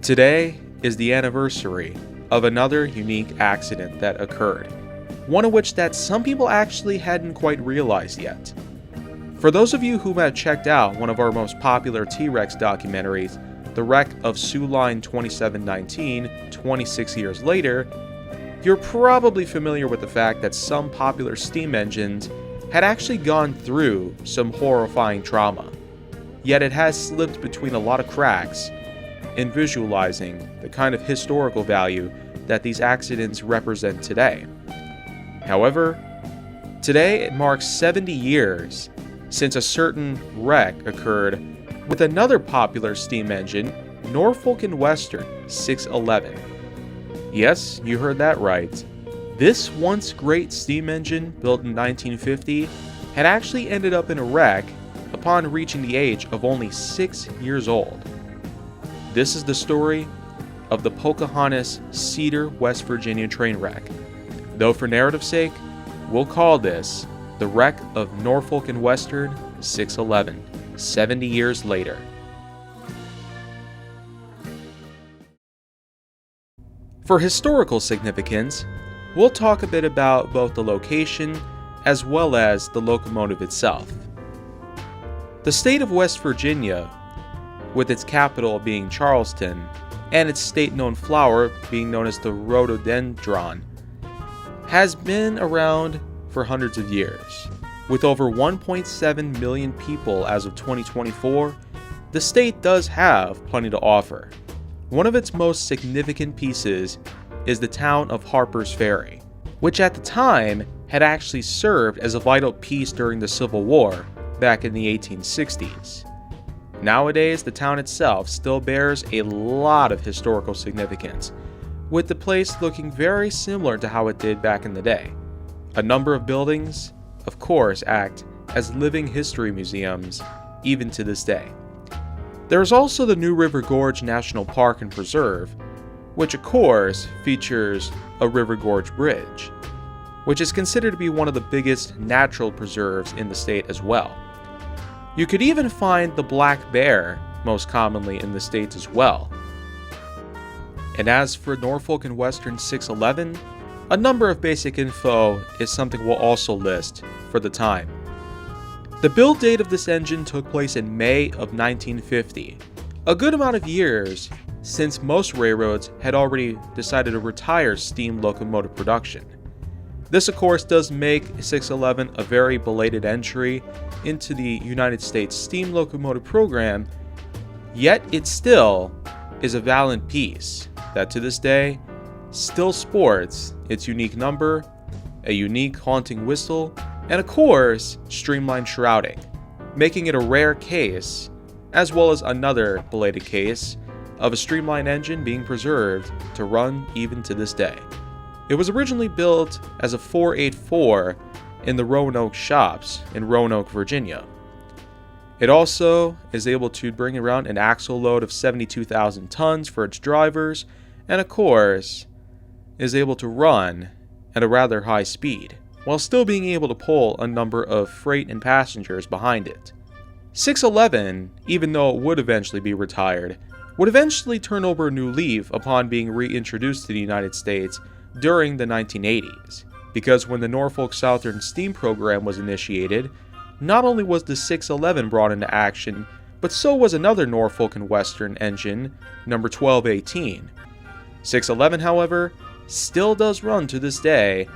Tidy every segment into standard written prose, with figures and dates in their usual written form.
Today is the anniversary of another unique accident that occurred, one of which that some people actually hadn't quite realized yet. For those of you who have checked out one of our most popular T-Rex documentaries, The Wreck of Soo Line 2719, 26 years later, you're probably familiar with the fact that some popular steam engines had actually gone through some horrifying trauma. Yet it has slipped between a lot of cracks in visualizing the kind of historical value that these accidents represent today. However, today it marks 70 years since a certain wreck occurred with another popular steam engine, Norfolk & Western 611. Yes, you heard that right. This once great steam engine, built in 1950, had actually ended up in a wreck upon reaching the age of only 6 years old. This is the story of the Pocahontas Cedar, West Virginia train wreck. Though for narrative's sake, we'll call this the wreck of Norfolk & Western 611, 70 years later. For historical significance, we'll talk a bit about both the location as well as the locomotive itself. The state of West Virginia, with its capital being Charleston, and its state-known flower being known as the rhododendron, has been around for hundreds of years. With over 1.7 million people as of 2024, the state does have plenty to offer. One of its most significant pieces is the town of Harper's Ferry, which at the time had actually served as a vital piece during the Civil War back in the 1860s. Nowadays, the town itself still bears a lot of historical significance, with the place looking very similar to how it did back in the day. A number of buildings, of course, act as living history museums even to this day. There is also the New River Gorge National Park and Preserve, which of course features a River Gorge Bridge, which is considered to be one of the biggest natural preserves in the state as well. You could even find the black bear most commonly in the States as well. And as for Norfolk & Western 611, a number of basic info is something we'll also list for the time. The build date of this engine took place in May of 1950, a good amount of years since most railroads had already decided to retire steam locomotive production. This of course does make 611 a very belated entry into the United States steam locomotive program, yet it still is a valiant piece that to this day still sports its unique number, a unique haunting whistle, and of course, streamlined shrouding, making it a rare case, as well as another belated case, of a streamlined engine being preserved to run even to this day. It was originally built as a 484 in the Roanoke shops in Roanoke, Virginia. It also is able to bring around an axle load of 72,000 tons for its drivers, and of course, is able to run at a rather high speed, while still being able to pull a number of freight and passengers behind it. 611, even though it would eventually be retired, would eventually turn over a new leaf upon being reintroduced to the United States during the 1980s, because when the Norfolk Southern Steam Program was initiated, not only was the 611 brought into action, but so was another Norfolk & Western engine, number 1218. 611, however, still does run to this day,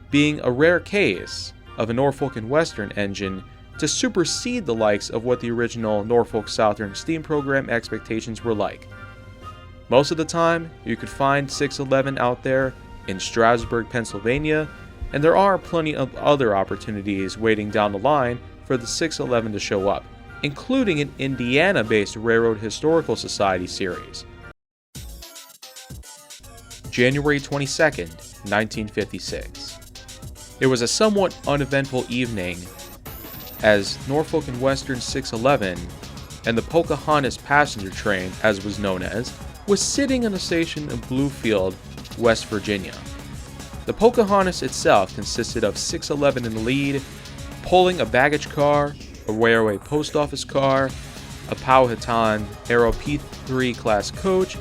being a rare case of a Norfolk & Western engine to supersede the likes of what the original Norfolk Southern Steam Program expectations were like. Most of the time, you could find 611 out there in Strasburg, Pennsylvania, and there are plenty of other opportunities waiting down the line for the 611 to show up, including an Indiana-based Railroad Historical Society series. January 22nd, 1956. It was a somewhat uneventful evening as Norfolk & Western 611 and the Pocahontas passenger train, as it was known as, was sitting on a station in Bluefield, West Virginia. The Pocahontas itself consisted of 611 in the lead, pulling a baggage car, a railway post office car, a Powhatan Aero P3 class coach,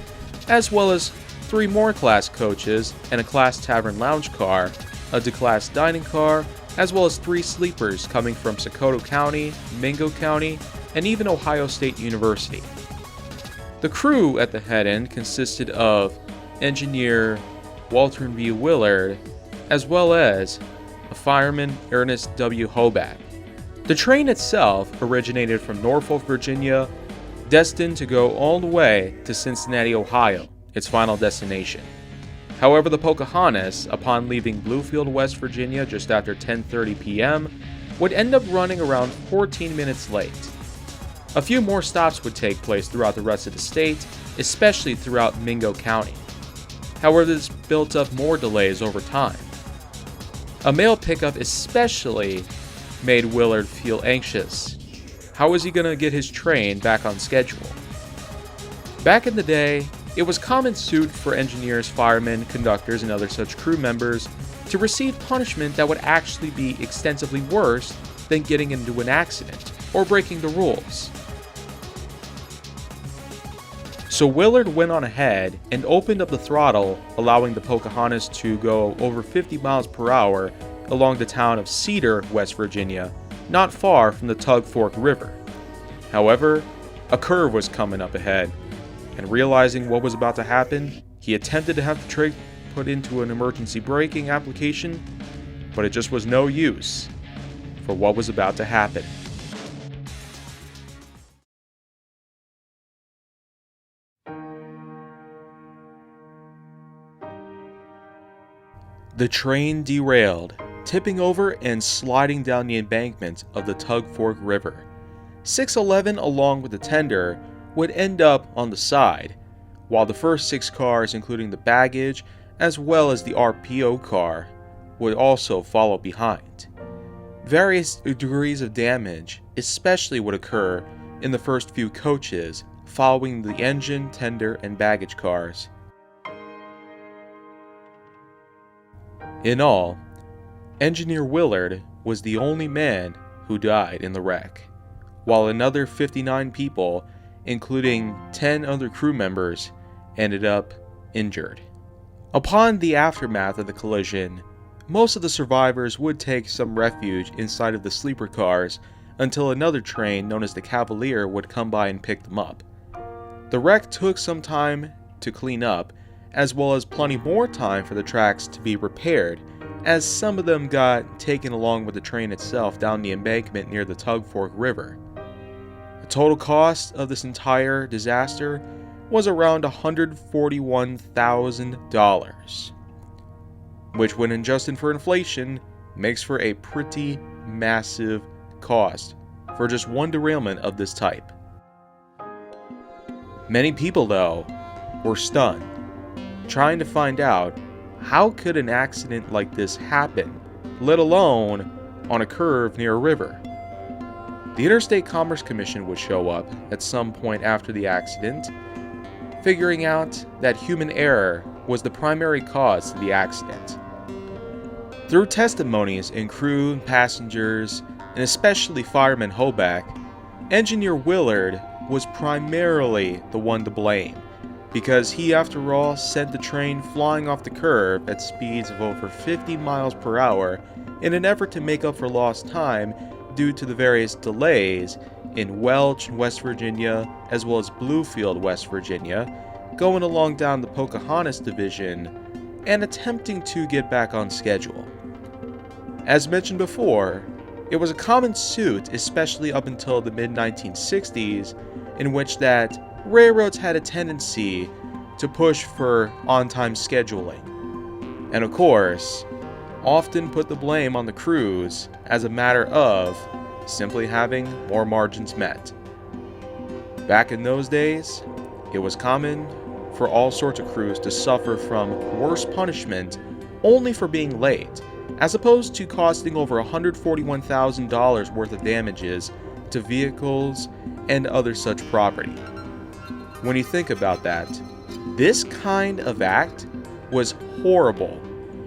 as well as 3 more class coaches and a class tavern lounge car, a declass dining car, as well as 3 sleepers coming from Socoto County, Mingo County, and even Ohio State University. The crew at the head end consisted of engineer Walter V. Willard, as well as a fireman Ernest W. Hoback. The train itself originated from Norfolk, Virginia, destined to go all the way to Cincinnati, Ohio, its final destination. However, the Pocahontas, upon leaving Bluefield, West Virginia just after 10:30 p.m., would end up running around 14 minutes late. A few more stops would take place throughout the rest of the state, especially throughout Mingo County. However, this built up more delays over time. A mail pickup especially made Willard feel anxious. How was he going to get his train back on schedule? Back in the day, it was common suit for engineers, firemen, conductors, and other such crew members to receive punishment that would actually be extensively worse than getting into an accident or breaking the rules. So Willard went on ahead and opened up the throttle, allowing the Pocahontas to go over 50 miles per hour along the town of Cedar, West Virginia, not far from the Tug Fork River. However, a curve was coming up ahead, and realizing what was about to happen, he attempted to have the train put into an emergency braking application, but it just was no use for what was about to happen. The train derailed, tipping over and sliding down the embankment of the Tug Fork River. 611, along with the tender, would end up on the side, while the first 6 cars, including the baggage as well as the RPO car, would also follow behind. Various degrees of damage especially would occur in the first few coaches following the engine, tender, and baggage cars. In all, Engineer Willard was the only man who died in the wreck, while another 59 people, including 10 other crew members, ended up injured. Upon the aftermath of the collision, most of the survivors would take some refuge inside of the sleeper cars until another train known as the Cavalier would come by and pick them up. The wreck took some time to clean up, as well as plenty more time for the tracks to be repaired, as some of them got taken along with the train itself down the embankment near the Tug Fork River. The total cost of this entire disaster was around $141,000, which, when adjusted for inflation, makes for a pretty massive cost for just one derailment of this type. Many people, though, were stunned, trying to find out how could an accident like this happen, let alone on a curve near a river. The Interstate Commerce Commission would show up at some point after the accident, figuring out that human error was the primary cause to the accident. Through testimonies in crew and passengers, and especially fireman Hoback, Engineer Willard was primarily the one to blame, because he, after all, sent the train flying off the curve at speeds of over 50 miles per hour in an effort to make up for lost time due to the various delays in Welch, West Virginia, as well as Bluefield, West Virginia, going along down the Pocahontas division and attempting to get back on schedule. As mentioned before, it was a common suit, especially up until the mid-1960s, in which that railroads had a tendency to push for on-time scheduling, and of course, often put the blame on the crews as a matter of simply having more margins met. Back in those days, it was common for all sorts of crews to suffer from worse punishment only for being late, as opposed to costing over $141,000 worth of damages to vehicles and other such property. When you think about that, this kind of act was horrible,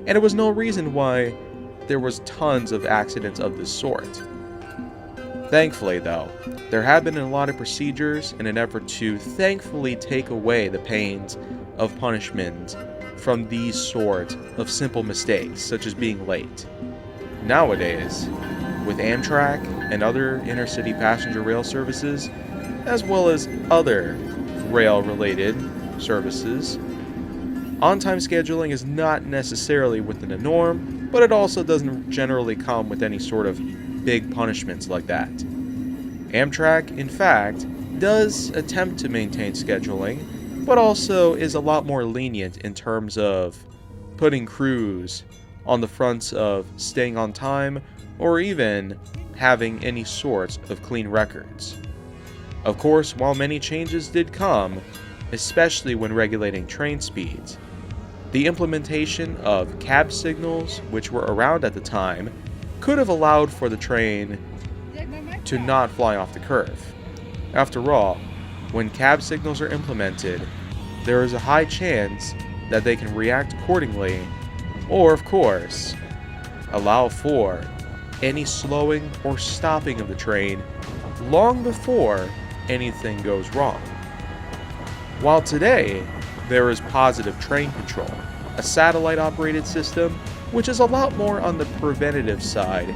and it was no reason why there was tons of accidents of this sort. Thankfully, though, there have been a lot of procedures in an effort to thankfully take away the pains of punishment from these sort of simple mistakes, such as being late. Nowadays, with Amtrak and other intercity passenger rail services, as well as other rail-related services, on-time scheduling is not necessarily within the norm, but it also doesn't generally come with any sort of big punishments like that. Amtrak, in fact, does attempt to maintain scheduling, but also is a lot more lenient in terms of putting crews on the fronts of staying on time or even having any sort of clean records. Of course, while many changes did come, especially when regulating train speeds, the implementation of cab signals, which were around at the time, could have allowed for the train to not fly off the curve. After all, when cab signals are implemented, there is a high chance that they can react accordingly, or of course, allow for any slowing or stopping of the train long before anything goes wrong. While today, there is positive train control, a satellite-operated system, which is a lot more on the preventative side,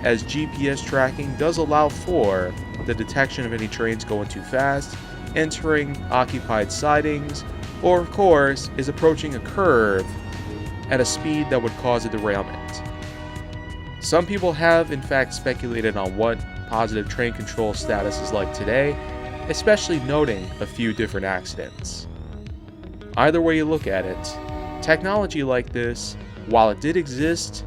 as GPS tracking does allow for the detection of any trains going too fast, entering occupied sidings, or of course, is approaching a curve at a speed that would cause a derailment. Some people have in fact speculated on what positive train control status is like today, especially noting a few different accidents. Either way you look at it, technology like this, while it did exist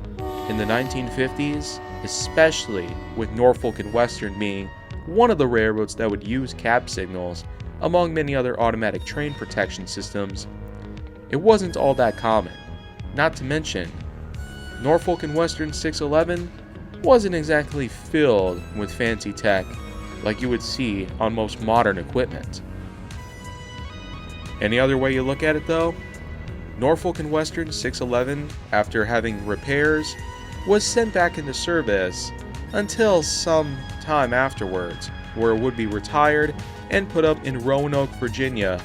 in the 1950s, especially with Norfolk and Western being one of the railroads that would use cab signals, among many other automatic train protection systems, it wasn't all that common. Not to mention, Norfolk and Western 611 wasn't exactly filled with fancy tech like you would see on most modern equipment. Any other way you look at it though, Norfolk and Western 611, after having repairs, was sent back into service until some time afterwards, where it would be retired and put up in Roanoke, Virginia,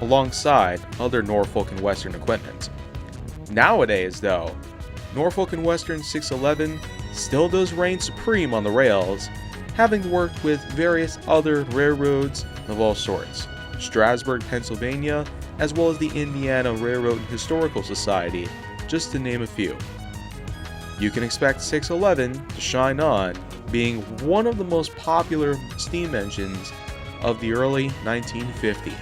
alongside other Norfolk and Western equipment. Nowadays though, Norfolk and Western 611 still does reign supreme on the rails, having worked with various other railroads of all sorts, Strasburg, Pennsylvania, as well as the Indiana Railroad and Historical Society, just to name a few. You can expect 611 to shine on, being one of the most popular steam engines of the early 1950s.